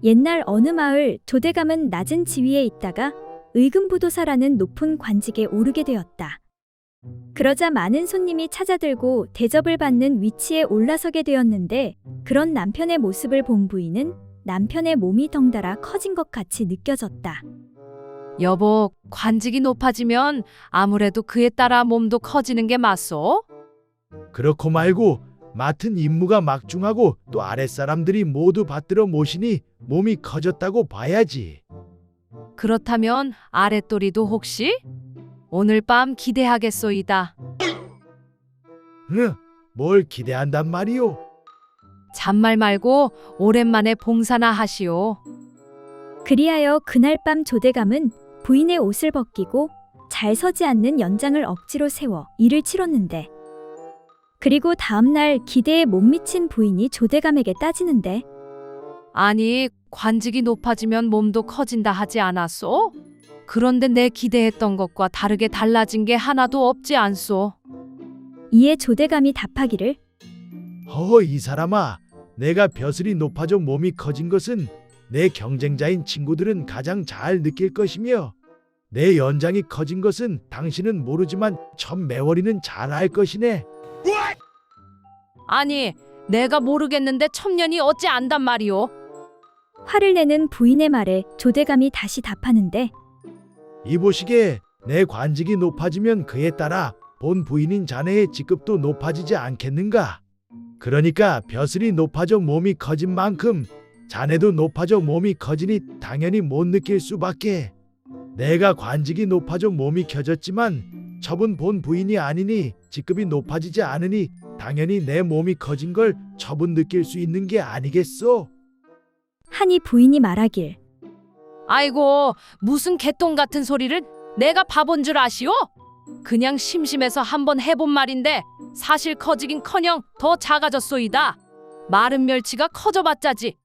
옛날 어느 마을 조대감은 낮은 지위에 있다가 의금부도사라는 높은 관직에 오르게 되었다. 그러자 많은 손님이 찾아들고 대접을 받는 위치에 올라서게 되었는데 그런 남편의 모습을 본 부인은 남편의 몸이 덩달아 커진 것 같이 느껴졌다. 여보, 관직이 높아지면 아무래도 그에 따라 몸도 커지는 게 맞소? 그렇고 말고 맡은 임무가 막중하고 또 아랫사람들이 모두 받들어 모시니 몸이 커졌다고 봐야지. 그렇다면 아랫도리도 혹시? 오늘 밤 기대하겠소이다. 응, 뭘 기대한단 말이오? 잔말 말고 오랜만에 봉사나 하시오. 그리하여 그날 밤 조대감은 부인의 옷을 벗기고 잘 서지 않는 연장을 억지로 세워 일을 치렀는데 그리고 다음날 기대에 못 미친 부인이 조대감에게 따지는데 아니, 관직이 높아지면 몸도 커진다 하지 않았소? 그런데 내 기대했던 것과 다르게 달라진 게 하나도 없지 않소? 이에 조대감이 답하기를 이 사람아, 내가 벼슬이 높아져 몸이 커진 것은 내 경쟁자인 친구들은 가장 잘 느낄 것이며 내 연장이 커진 것은 당신은 모르지만 첨매월이는 잘 알 것이네. 아니, 내가 모르겠는데 첨년이 어찌 안단 말이오? 화를 내는 부인의 말에 조대감이 다시 답하는데 이보시게, 내 관직이 높아지면 그에 따라 본 부인인 자네의 직급도 높아지지 않겠는가? 그러니까 벼슬이 높아져 몸이 커진 만큼 자네도 높아져 몸이 커지니 당연히 못 느낄 수밖에. 내가 관직이 높아져 몸이 커졌지만 첩은 본 부인이 아니니 직급이 높아지지 않으니 당연히 내 몸이 커진 걸 첩은 느낄 수 있는 게 아니겠소? 하니 부인이 말하길 아이고, 무슨 개똥 같은 소리를 내가 바본 줄 아시오? 그냥 심심해서 한번 해본 말인데 사실 커지긴커녕 더 작아졌소이다. 마른 멸치가 커져봤자지.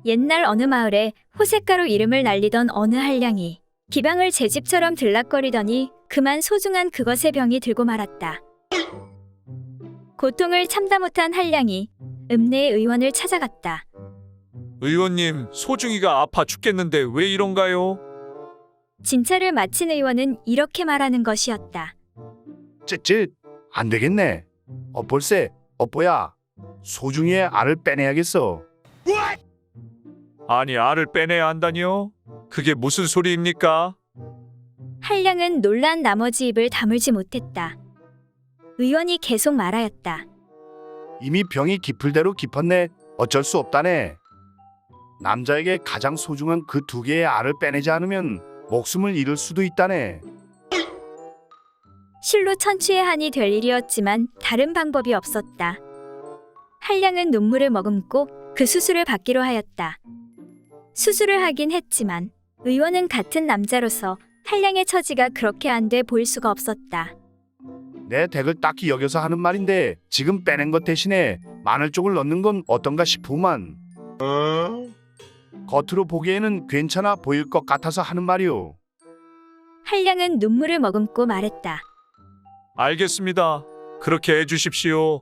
옛날 어느 마을에 호색가로 이름을 날리던 어느 한량이 기방을 제 집처럼 들락거리더니 그만 소중한 그것의 병이 들고 말았다. 고통을 참다 못한 한량이 읍내의 의원을 찾아갔다. 의원님, 소중이가 아파 죽겠는데 왜 이런가요? 진찰을 마친 의원은 이렇게 말하는 것이었다. 안 되겠네. 볼세, 뽀야. 소중이의 알을 빼내야겠어. 아니, 알을 빼내야 한다니요? 그게 무슨 소리입니까? 한량은 놀란 나머지 입을 다물지 못했다. 의원이 계속 말하였다. 이미 병이 깊을 대로 깊었네. 어쩔 수 없다네. 남자에게 가장 소중한 그 두 개의 알을 빼내지 않으면 목숨을 잃을 수도 있다네. 실로 천추의 한이 될 일이었지만 다른 방법이 없었다. 한량은 눈물을 머금고 그 수술을 받기로 하였다. 수술을 하긴 했지만 의원은 같은 남자로서 한량의 처지가 그렇게 안 돼 보일 수가 없었다. 내 덱을 딱히 여겨서 하는 말인데 지금 빼낸 것 대신에 마늘 쪽을 넣는 건 어떤가 싶으만. 겉으로 보기에는 괜찮아 보일 것 같아서 하는 말이오. 한량은 눈물을 머금고 말했다. 알겠습니다. 그렇게 해주십시오.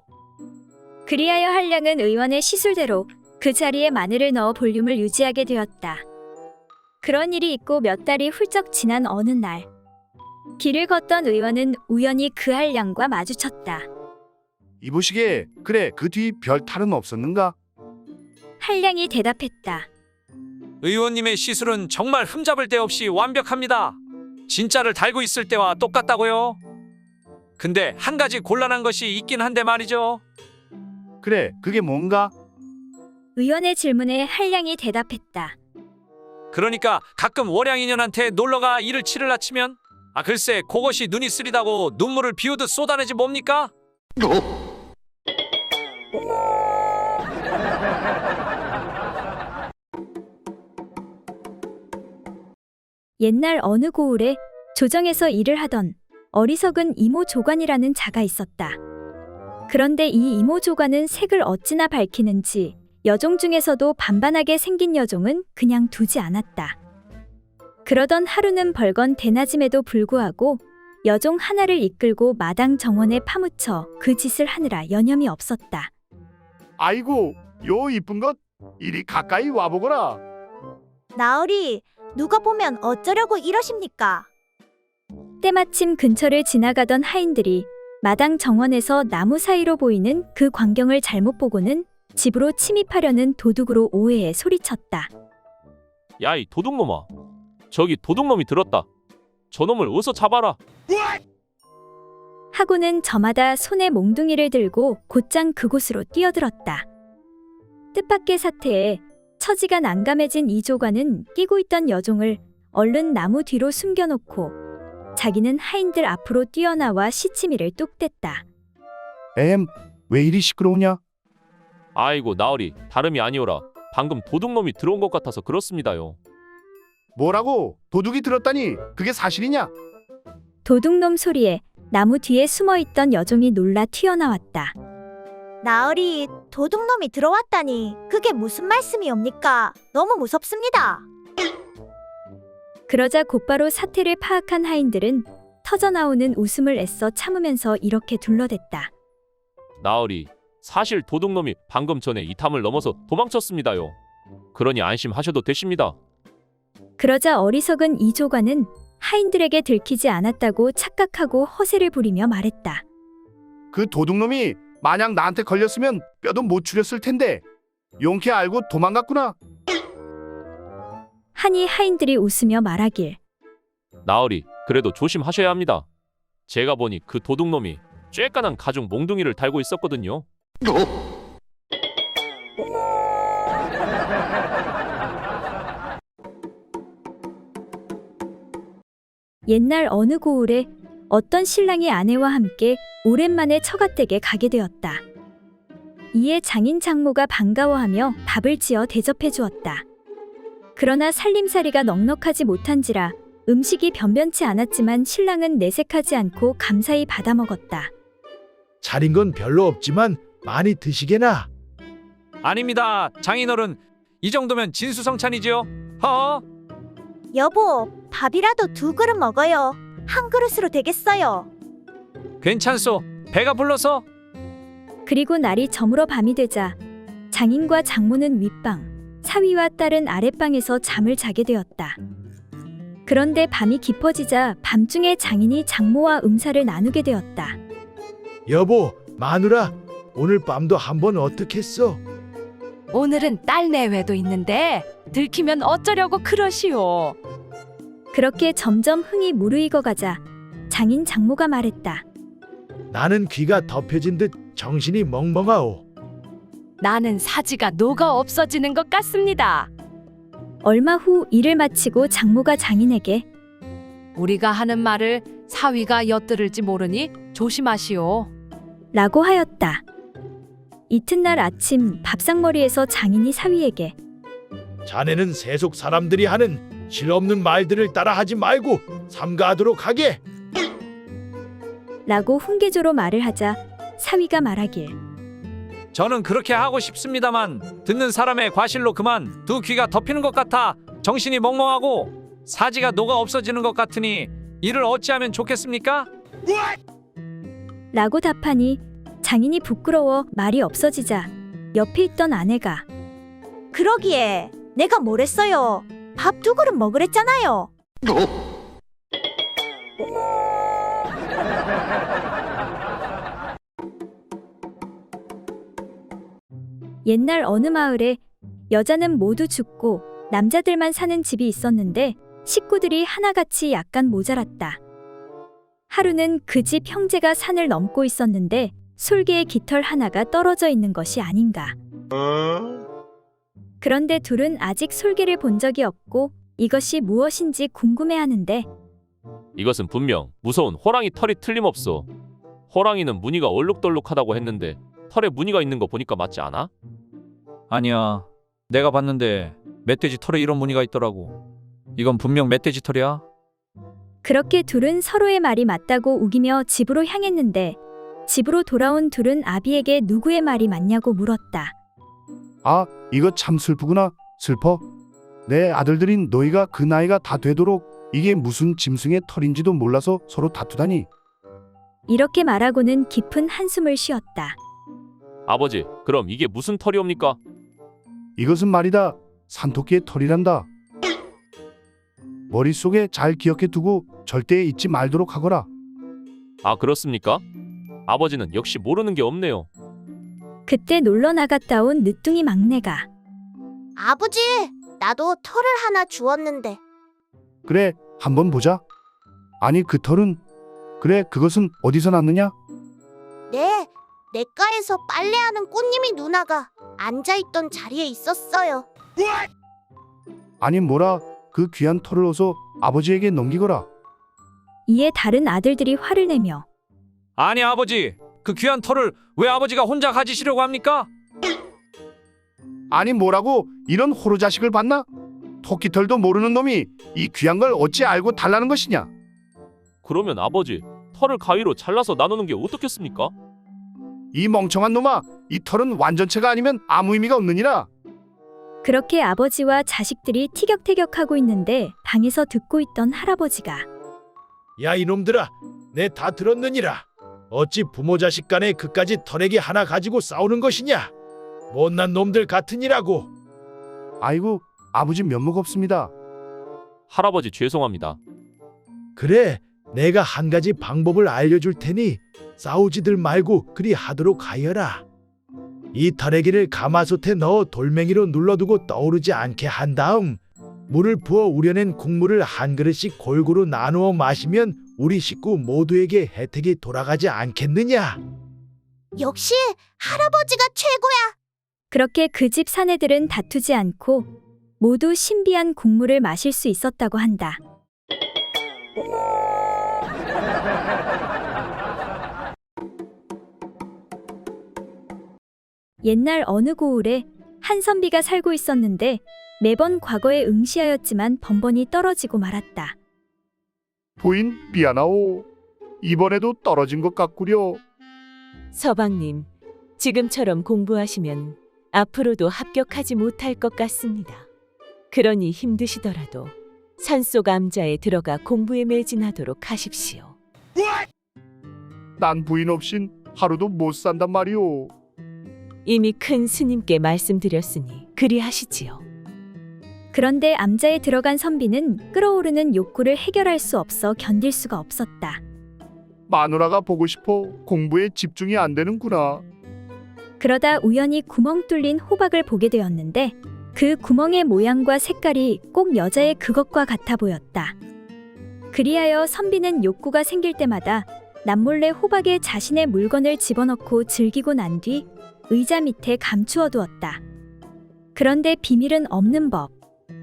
그리하여 한량은 의원의 시술대로 그 자리에 마늘을 넣어 볼륨을 유지하게 되었다. 그런 일이 있고 몇 달이 훌쩍 지난 어느 날 길을 걷던 의원은 우연히 그 한량과 마주쳤다. 이보시게, 그래 그 뒤 별 탈은 없었는가? 한량이 대답했다. 의원님의 시술은 정말 흠잡을 데 없이 완벽합니다. 진짜를 달고 있을 때와 똑같다고요. 근데 한 가지 곤란한 것이 있긴 한데 말이죠. 그래, 그게 뭔가? 의원의 질문에 한량이 대답했다. 그러니까 가끔 월양인연한테 놀러가 일을 치를 아치면 글쎄 그것이 눈이 쓰리다고 눈물을 비우듯 쏟아내지 뭡니까? 옛날 어느 고을에 조정에서 일을 하던 어리석은 이모 조관이라는 자가 있었다. 그런데 이 이모 조관은 색을 어찌나 밝히는지 여종 중에서도 반반하게 생긴 여종은 그냥 두지 않았다. 그러던 하루는 벌건 대낮임에도 불구하고 여종 하나를 이끌고 마당 정원에 파묻혀 그 짓을 하느라 여념이 없었다. 아이고, 요 이쁜 것 이리 가까이 와보거라. 나으리, 누가 보면 어쩌려고 이러십니까? 때마침 근처를 지나가던 하인들이 마당 정원에서 나무 사이로 보이는 그 광경을 잘못 보고는 집으로 침입하려는 도둑으로 오해해 소리쳤다. 야, 이 도둑놈아. 저기 도둑놈이 들었다. 저놈을 어서 잡아라. 하고는 저마다 손에 몽둥이를 들고 곧장 그곳으로 뛰어들었다. 뜻밖의 사태에 처지가 난감해진 이조관은 끼고 있던 여종을 얼른 나무 뒤로 숨겨놓고 자기는 하인들 앞으로 뛰어나와 시치미를 뚝 뗐다. 왜 이리 시끄러우냐? 아이고, 나으리, 다름이 아니오라. 방금 도둑놈이 들어온 것 같아서 그렇습니다요. 뭐라고? 도둑이 들었다니 그게 사실이냐? 도둑놈 소리에 나무 뒤에 숨어있던 여종이 놀라 튀어나왔다. 나으리, 도둑놈이 들어왔다니 그게 무슨 말씀이옵니까? 너무 무섭습니다. 그러자 곧바로 사태를 파악한 하인들은 터져나오는 웃음을 애써 참으면서 이렇게 둘러댔다. 나으리, 사실 도둑놈이 방금 전에 이 탐을 넘어서 도망쳤습니다요. 그러니 안심하셔도 되십니다. 그러자 어리석은 이조관은 하인들에게 들키지 않았다고 착각하고 허세를 부리며 말했다. 그 도둑놈이 만약 나한테 걸렸으면 뼈도 못 추렸을 텐데 용케 알고 도망갔구나. 하니 하인들이 웃으며 말하길. 나으리, 그래도 조심하셔야 합니다. 제가 보니 그 도둑놈이 쬐깐한 가죽 몽둥이를 달고 있었거든요. 옛날 어느 고을에 어떤 신랑이 아내와 함께 오랜만에 처갓댁에 가게 되었다. 이에 장인 장모가 반가워하며 밥을 지어 대접해 주었다. 그러나 살림살이가 넉넉하지 못한지라 음식이 변변치 않았지만 신랑은 내색하지 않고 감사히 받아 먹었다. 차린 건 별로 없지만 많이 드시게나. 아닙니다. 장인어른, 이 정도면 진수성찬이지요. 허. 여보, 밥이라도 2그릇 먹어요. 한 그릇으로 되겠어요. 괜찮소. 배가 불러서. 그리고 날이 저물어 밤이 되자 장인과 장모는 윗방, 사위와 딸은 아랫방에서 잠을 자게 되었다. 그런데 밤이 깊어지자 밤중에 장인이 장모와 음사를 나누게 되었다. 여보, 마누라, 오늘 밤도 한번 어떻겠어? 오늘은 딸 내외도 있는데 들키면 어쩌려고 그러시오. 그렇게 점점 흥이 무르익어 가자 장인 장모가 말했다. 나는 귀가 덮여진 듯 정신이 멍멍하오. 나는 사지가 녹아 없어지는 것 같습니다. 얼마 후 일을 마치고 장모가 장인에게 우리가 하는 말을 사위가 엿들을지 모르니 조심하시오. 라고 하였다. 이튿날 아침 밥상머리에서 장인이 사위에게 자네는 세속 사람들이 하는 실없는 말들을 따라하지 말고 삼가하도록 하게. 라고 훈계조로 말을 하자 사위가 말하길. 저는 그렇게 하고 싶습니다만 듣는 사람의 과실로 그만 두 귀가 덮이는 것 같아 정신이 멍멍하고 사지가 녹아 없어지는 것 같으니 이를 어찌하면 좋겠습니까? 라고 답하니 장인이 부끄러워 말이 없어지자 옆에 있던 아내가 그러기에 내가 뭘 했어요? 밥 2그릇 먹으랬잖아요. 옛날 어느 마을에 여자는 모두 죽고 남자들만 사는 집이 있었는데 식구들이 하나같이 약간 모자랐다. 하루는 그 집 형제가 산을 넘고 있었는데 솔개의 깃털 하나가 떨어져 있는 것이 아닌가. 그런데 둘은 아직 솔개를 본 적이 없고 이것이 무엇인지 궁금해하는데 이것은 분명 무서운 호랑이 털이 틀림없어. 호랑이는 무늬가 얼룩덜룩하다고 했는데 털에 무늬가 있는 거 보니까 맞지 않아? 아니야. 내가 봤는데 멧돼지 털에 이런 무늬가 있더라고. 이건 분명 멧돼지 털이야. 그렇게 둘은 서로의 말이 맞다고 우기며 집으로 향했는데 집으로 돌아온 둘은 아비에게 누구의 말이 맞냐고 물었다. 아, 이거 참 슬프구나. 슬퍼. 내 아들들인 너희가 그 나이가 다 되도록 이게 무슨 짐승의 털인지도 몰라서 서로 다투다니. 이렇게 말하고는 깊은 한숨을 쉬었다. 아버지, 그럼 이게 무슨 털이옵니까? 이것은 말이다. 산토끼의 털이란다. 머릿속에 잘 기억해 두고 절대 잊지 말도록 하거라. 아, 그렇습니까? 아버지는 역시 모르는 게 없네요. 그때 놀러 나갔다 온 늦둥이 막내가 아버지, 나도 털을 하나 주웠는데. 그래, 한번 보자. 아니, 그 털은? 그래, 그것은 어디서 났느냐? 네, 냇가에서 빨래하는 꽃님이 누나가 앉아있던 자리에 있었어요. 아니, 뭐라, 그 귀한 털을 어서 아버지에게 넘기거라. 이에 다른 아들들이 화를 내며 아니 아버지, 그 귀한 털을 왜 아버지가 혼자 가지시려고 합니까? 아니, 뭐라고 이런 호로 자식을 봤나? 토끼털도 모르는 놈이 이 귀한 걸 어찌 알고 달라는 것이냐? 그러면 아버지, 털을 가위로 잘라서 나누는 게 어떻겠습니까? 이 멍청한 놈아, 이 털은 완전체가 아니면 아무 의미가 없느니라. 그렇게 아버지와 자식들이 티격태격하고 있는데 방에서 듣고 있던 할아버지가 야 이놈들아, 내 다 들었느니라. 어찌 부모 자식 간에 그까지 털에기 하나 가지고 싸우는 것이냐? 못난 놈들 같으니라고. 아이고, 아버지 면목 없습니다. 할아버지 죄송합니다. 그래, 내가 한 가지 방법을 알려줄 테니 싸우지들 말고 그리 하도록 하여라. 이 털에기를 가마솥에 넣어 돌멩이로 눌러두고 떠오르지 않게 한 다음 물을 부어 우려낸 국물을 한 그릇씩 골고루 나누어 마시면 우리 식구 모두에게 혜택이 돌아가지 않겠느냐? 역시 할아버지가 최고야. 그렇게 그 집 사내들은 다투지 않고 모두 신비한 국물을 마실 수 있었다고 한다. 옛날 어느 고을에 한 선비가 살고 있었는데 매번 과거에 응시하였지만 번번이 떨어지고 말았다. 부인, 미안하오. 이번에도 떨어진 것 같구려. 서방님, 지금처럼 공부하시면 앞으로도 합격하지 못할 것 같습니다. 그러니 힘드시더라도 산속 암자에 들어가 공부에 매진하도록 하십시오. 난 부인 없인 하루도 못 산단 말이오. 이미 큰 스님께 말씀드렸으니 그리하시지요. 그런데 암자에 들어간 선비는 끓어오르는 욕구를 해결할 수 없어 견딜 수가 없었다. 마누라가 보고 싶어 공부에 집중이 안 되는구나. 그러다 우연히 구멍 뚫린 호박을 보게 되었는데 그 구멍의 모양과 색깔이 꼭 여자의 그것과 같아 보였다. 그리하여 선비는 욕구가 생길 때마다 남몰래 호박에 자신의 물건을 집어넣고 즐기고 난 뒤 의자 밑에 감추어 두었다. 그런데 비밀은 없는 법.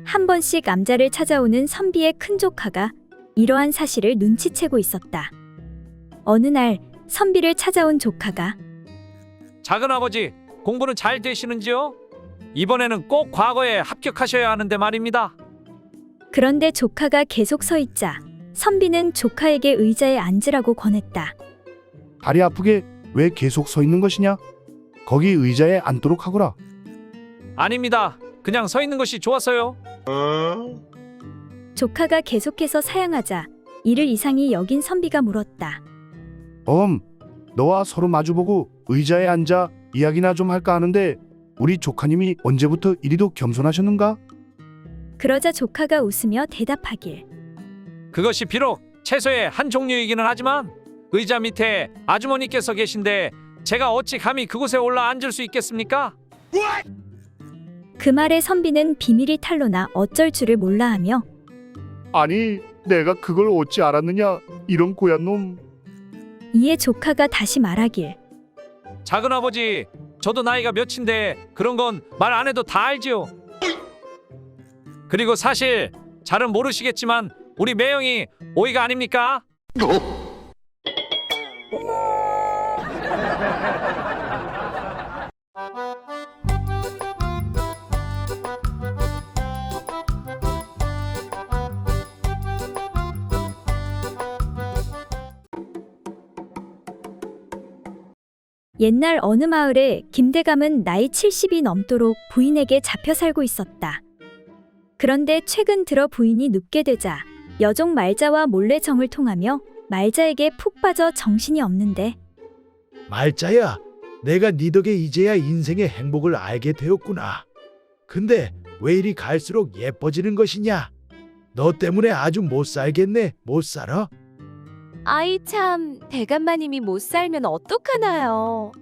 한 번씩 암자를 찾아오는 선비의 큰 조카가 이러한 사실을 눈치채고 있었다. 어느 날 선비를 찾아온 조카가 작은 아버지, 공부는 잘 되시는지요? 이번에는 꼭 과거에 합격하셔야 하는데 말입니다. 그런데 조카가 계속 서 있자 선비는 조카에게 의자에 앉으라고 권했다. 다리 아프게 왜 계속 서 있는 것이냐? 거기 의자에 앉도록 하거라. 아닙니다. 그냥 서 있는 것이 좋았어요. 조카가 계속해서 사양하자 이를 이상히 여긴 선비가 물었다. 너와 서로 마주보고 의자에 앉아 이야기나 좀 할까 하는데 우리 조카님이 언제부터 이리도 겸손하셨는가? 그러자 조카가 웃으며 대답하길. 그것이 비록 채소의 한 종류이기는 하지만 의자 밑에 아주머니께서 계신데 제가 어찌 감히 그곳에 올라 앉을 수 있겠습니까? 그 말에 선비는 비밀이 탄로나 어쩔 줄을 몰라하며 아니, 내가 그걸 어찌 알았느냐? 이런 고얀 놈. 이에 조카가 다시 말하길. 작은 아버지, 저도 나이가 몇인데 그런 건 말 안 해도 다 알지요. 그리고 사실 잘은 모르시겠지만 우리 매형이 오이가 아닙니까? 옛날 어느 마을에 김대감은 나이 70이 넘도록 부인에게 잡혀 살고 있었다. 그런데 최근 들어 부인이 눕게 되자 여종 말자와 몰래 정을 통하며 말자에게 푹 빠져 정신이 없는데 말자야, 내가 네 덕에 이제야 인생의 행복을 알게 되었구나. 근데 왜 이리 갈수록 예뻐지는 것이냐? 너 때문에 아주 못 살겠네. 못 살아? 아이 참, 대감마님이 못 살면 어떡하나요?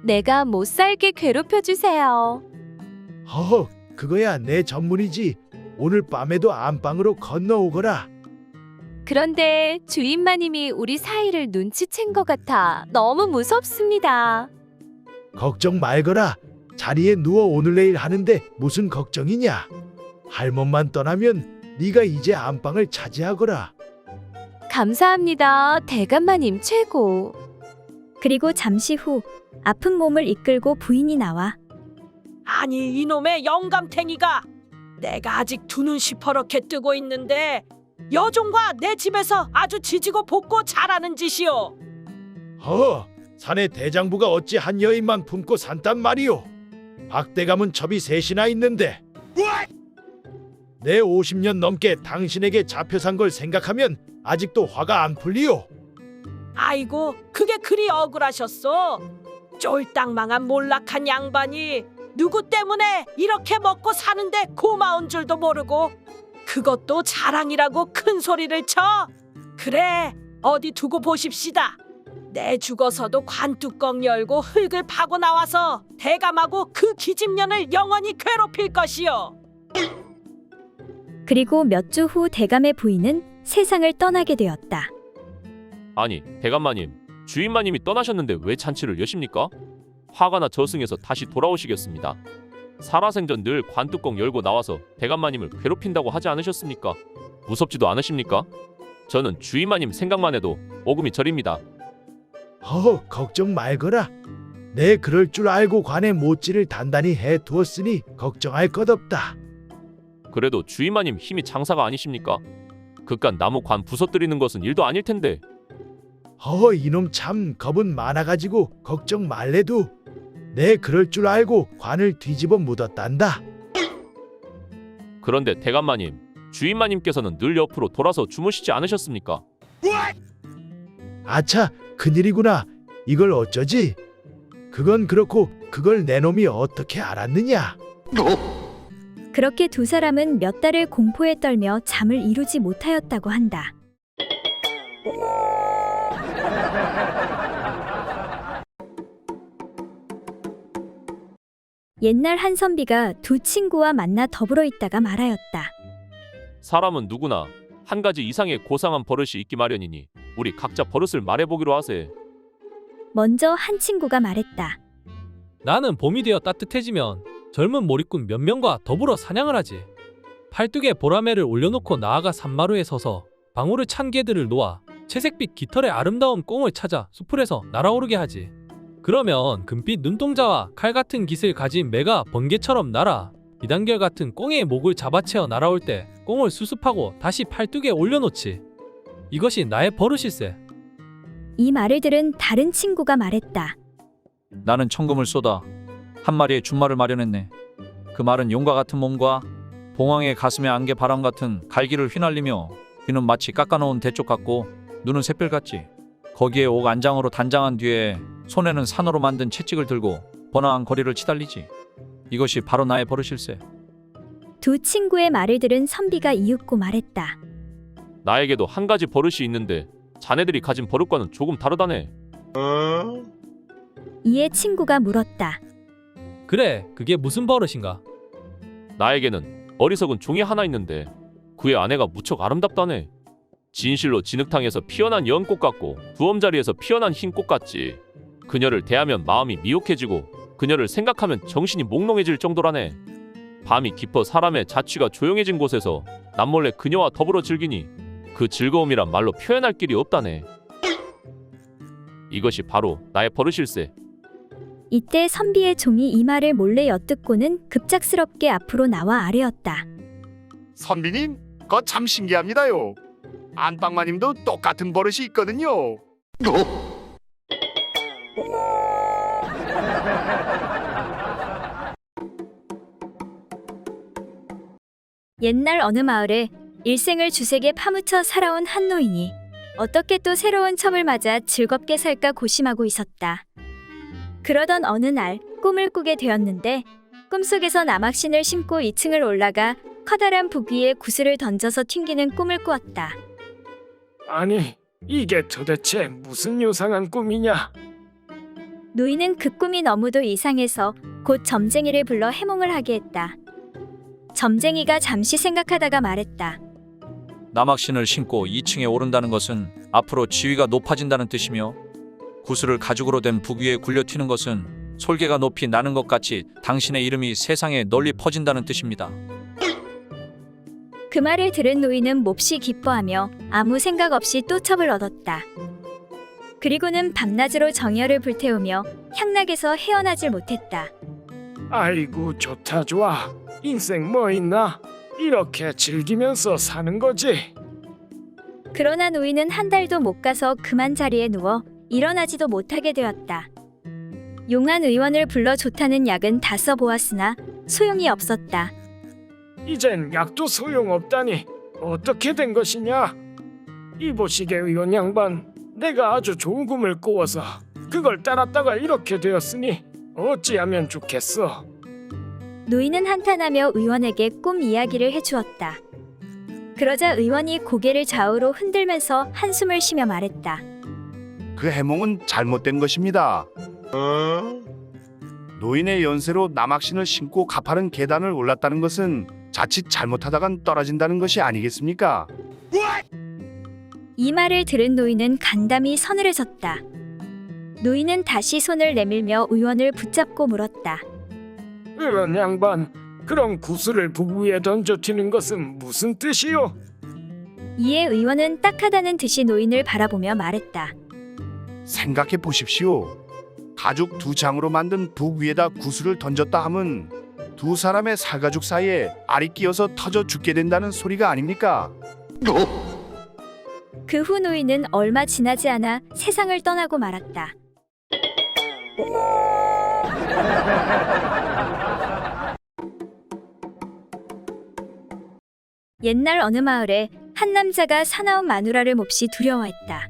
내가 못 살게 괴롭혀 주세요. 허허, 그거야 내 전문이지. 오늘 밤에도 안방으로 건너오거라. 그런데 주인마님이 우리 사이를 눈치챈 것 같아 너무 무섭습니다. 걱정 말거라. 자리에 누워 오늘 내일 하는데 무슨 걱정이냐? 할멈만 떠나면 네가 이제 안방을 차지하거라. 감사합니다. 대감마님 최고. 그리고 잠시 후 아픈 몸을 이끌고 부인이 나와 아니 이놈의 영감탱이가 내가 아직 두 눈 시퍼렇게 뜨고 있는데 여종과 내 집에서 아주 지지고 볶고 잘하는 짓이오. 허, 사내 대장부가 어찌 한 여인만 품고 산단 말이오. 박대감은 첩이 셋이나 있는데 내 50년 넘게 당신에게 잡혀 산 걸 생각하면 아직도 화가 안 풀리오. 아이고 그게 그리 억울하셨어. 쫄딱 망한 몰락한 양반이 누구 때문에 이렇게 먹고 사는데 고마운 줄도 모르고 그것도 자랑이라고 큰 소리를 쳐. 그래 어디 두고 보십시다. 내 죽어서도 관뚜껑 열고 흙을 파고 나와서 대감하고 그 기집년을 영원히 괴롭힐 것이요. 그리고 몇 주 후 대감의 부인은 세상을 떠나게 되었다. 아니, 대감마님, 주인마님이 떠나셨는데 왜 잔치를 여십니까? 화가 나 저승에서 다시 돌아오시겠습니다. 살아생전 늘 관뚜껑 열고 나와서 대감마님을 괴롭힌다고 하지 않으셨습니까? 무섭지도 않으십니까? 저는 주인마님 생각만 해도 오금이 저립니다. 허, 걱정 말거라. 내 그럴 줄 알고 관의 못질을 단단히 해두었으니 걱정할 것 없다. 그래도 주인마님 힘이 장사가 아니십니까? 그깟 나무 관 부서뜨리는 것은 일도 아닐 텐데. 허, 이놈 참 겁은 많아가지고 걱정 말래도 내 그럴 줄 알고 관을 뒤집어 묻었단다. 그런데 대감마님, 주인마님께서는 늘 옆으로 돌아서 주무시지 않으셨습니까? 아차, 큰일이구나. 이걸 어쩌지? 그건 그렇고 그걸 내 놈이 어떻게 알았느냐? 그렇게 두 사람은 몇 달을 공포에 떨며 잠을 이루지 못하였다고 한다. 옛날 한선비가 두 친구와 만나 더불어 있다가 말하였다. 사람은 누구나 한 가지 이상의 고상한 버릇이 있기 마련이니 우리 각자 버릇을 말해보기로 하세. 먼저 한 친구가 말했다. 나는 봄이 되어 따뜻해지면 젊은 몰입꾼 몇 명과 더불어 사냥을 하지. 팔뚝에 보라매를 올려놓고 나아가 산마루에 서서 방울을 찬 개들을 놓아 채색빛 깃털의 아름다운 꽁을 찾아 수풀에서 날아오르게 하지. 그러면 금빛 눈동자와 칼 같은 깃을 가진 매가 번개처럼 날아 이단결 같은 꽁의 목을 잡아채어 날아올 때 꽁을 수습하고 다시 팔뚝에 올려놓지. 이것이 나의 버릇일세. 이 말을 들은 다른 친구가 말했다. 나는 천금을 쏟아 한 마리의 준말을 마련했네. 그 말은 용과 같은 몸과 봉황의 가슴에 안개 바람 같은 갈기를 휘날리며 귀는 마치 깎아놓은 대쪽 같고 눈은 샛별 같지. 거기에 옥 안장으로 단장한 뒤에 손에는 산으로 만든 채찍을 들고 번화한 거리를 치달리지. 이것이 바로 나의 버릇일세. 두 친구의 말을 들은 선비가 이윽고 말했다. 나에게도 한 가지 버릇이 있는데 자네들이 가진 버릇과는 조금 다르다네. 이에 친구가 물었다. 그래, 그게 무슨 버릇인가? 나에게는 어리석은 종이 하나 있는데 그의 아내가 무척 아름답다네. 진실로 진흙탕에서 피어난 연꽃 같고 두엄자리에서 피어난 흰꽃 같지. 그녀를 대하면 마음이 미혹해지고 그녀를 생각하면 정신이 몽롱해질 정도라네. 밤이 깊어 사람의 자취가 조용해진 곳에서 남몰래 그녀와 더불어 즐기니 그 즐거움이란 말로 표현할 길이 없다네. 이것이 바로 나의 버릇일세. 이때 선비의 종이 이 말을 몰래 엿듣고는 급작스럽게 앞으로 나와 아뢰었다. 선비님, 그거 참 신기합니다요. 안방마님도 똑같은 버릇이 있거든요. 옛날 어느 마을에 일생을 주색에 파묻혀 살아온 한 노인이 어떻게 또 새로운 첩을 맞아 즐겁게 살까 고심하고 있었다. 그러던 어느 날 꿈을 꾸게 되었는데 꿈속에서 남학신을 신고 2층을 올라가 커다란 북 위에 구슬을 던져서 튕기는 꿈을 꾸었다. 아니, 이게 도대체 무슨 요상한 꿈이냐? 노인은 그 꿈이 너무도 이상해서 곧 점쟁이를 불러 해몽을 하게 했다. 점쟁이가 잠시 생각하다가 말했다. 남학신을 신고 2층에 오른다는 것은 앞으로 지위가 높아진다는 뜻이며 구슬을 가죽으로 된 북 위에 굴려 튀는 것은 솔개가 높이 나는 것 같이 당신의 이름이 세상에 널리 퍼진다는 뜻입니다. 그 말을 들은 노인은 몹시 기뻐하며 아무 생각 없이 또 첩을 얻었다. 그리고는 밤낮으로 정열을 불태우며 향락에서 헤어나질 못했다. 아이고 좋다 좋아. 인생 뭐 있나? 이렇게 즐기면서 사는 거지. 그러나 노인은 한 달도 못 가서 그만 자리에 누워 일어나지도 못하게 되었다. 용한 의원을 불러 좋다는 약은 다 써보았으나 소용이 없었다. 이젠 약도 소용없다니 어떻게 된 것이냐? 이보시게 의원 양반, 내가 아주 좋은 꿈을 꾸어서 그걸 따랐다가 이렇게 되었으니 어찌하면 좋겠어. 노인은 한탄하며 의원에게 꿈 이야기를 해주었다. 그러자 의원이 고개를 좌우로 흔들면서 한숨을 쉬며 말했다. 그 해몽은 잘못된 것입니다. 노인의 연세로 남학신을 신고 가파른 계단을 올랐다는 것은 자칫 잘못하다간 떨어진다는 것이 아니겠습니까? 이 말을 들은 노인은 간담이 서늘해졌다. 노인은 다시 손을 내밀며 의원을 붙잡고 물었다. 의원 양반, 그럼 구슬을 북 위에 던져 튀는 것은 무슨 뜻이요? 이에 의원은 딱하다는 듯이 노인을 바라보며 말했다. 생각해 보십시오. 가죽 2장으로 만든 북 위에다 구슬을 던졌다 함은 두 사람의 살가죽 사이에 알이 끼어서 터져 죽게 된다는 소리가 아닙니까? 그 후 노인은 얼마 지나지 않아 세상을 떠나고 말았다. 옛날 어느 마을에 한 남자가 사나운 마누라를 몹시 두려워했다.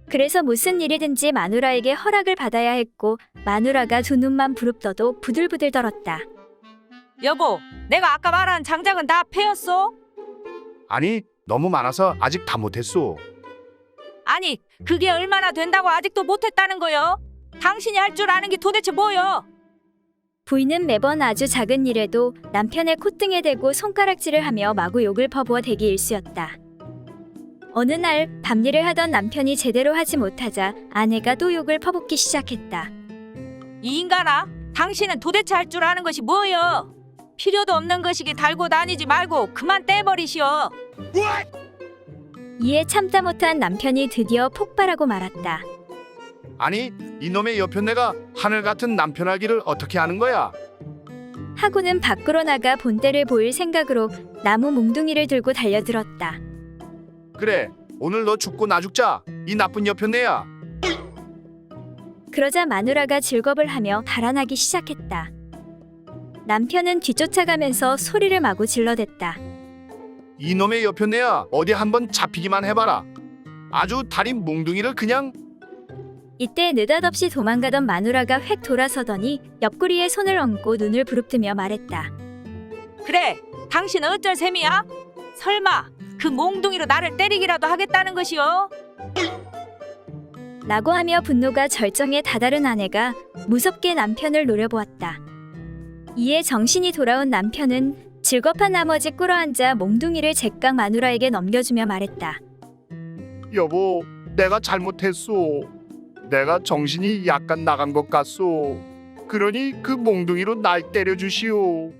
그래서 무슨 일이든지 마누라에게 허락을 받아야 했고 마누라가 두 눈만 부릅떠도 부들부들 떨었다. 여보, 내가 아까 말한 장작은 다 패였어? 아니, 너무 많아서 아직 다 못했소. 아니, 그게 얼마나 된다고 아직도 못했다는 거요? 당신이 할 줄 아는 게 도대체 뭐요? 부인은 매번 아주 작은 일에도 남편의 콧등에 대고 손가락질을 하며 마구 욕을 퍼부어 대기 일쑤였다. 어느 날 밤일을 하던 남편이 제대로 하지 못하자 아내가 또 욕을 퍼붓기 시작했다. 이 인간아, 당신은 도대체 할 줄 아는 것이 뭐요? 필요도 없는 것이기 달고 다니지 말고 그만 떼버리시오. 이에 참다 못한 남편이 드디어 폭발하고 말았다. 아니, 이놈의 여편네가 하늘 같은 남편 알기를 어떻게 아는 거야? 하고는 밖으로 나가 본때를 보일 생각으로 나무 몽둥이를 들고 달려들었다. 그래, 오늘 너 죽고 나 죽자. 이 나쁜 여편네야. 그러자 마누라가 즐겁을 하며 달아나기 시작했다. 남편은 뒤쫓아가면서 소리를 마구 질러댔다. 이놈의 여편네야, 어디 한번 잡히기만 해봐라. 아주 다리 몽둥이를 그냥... 이때 느닷없이 도망가던 마누라가 획 돌아서더니 옆구리에 손을 얹고 눈을 부릅뜨며 말했다. 그래, 당신은 어쩔 셈이야? 설마 그 몽둥이로 나를 때리기라도 하겠다는 것이요? 라고 하며 분노가 절정에 다다른 아내가 무섭게 남편을 노려보았다. 이에 정신이 돌아온 남편은 즐겁한 나머지 꿇어앉아 몽둥이를 제깍 마누라에게 넘겨주며 말했다. 여보, 내가 잘못했소. 내가 정신이 약간 나간 것 같소. 그러니 그 몽둥이로 날 때려주시오.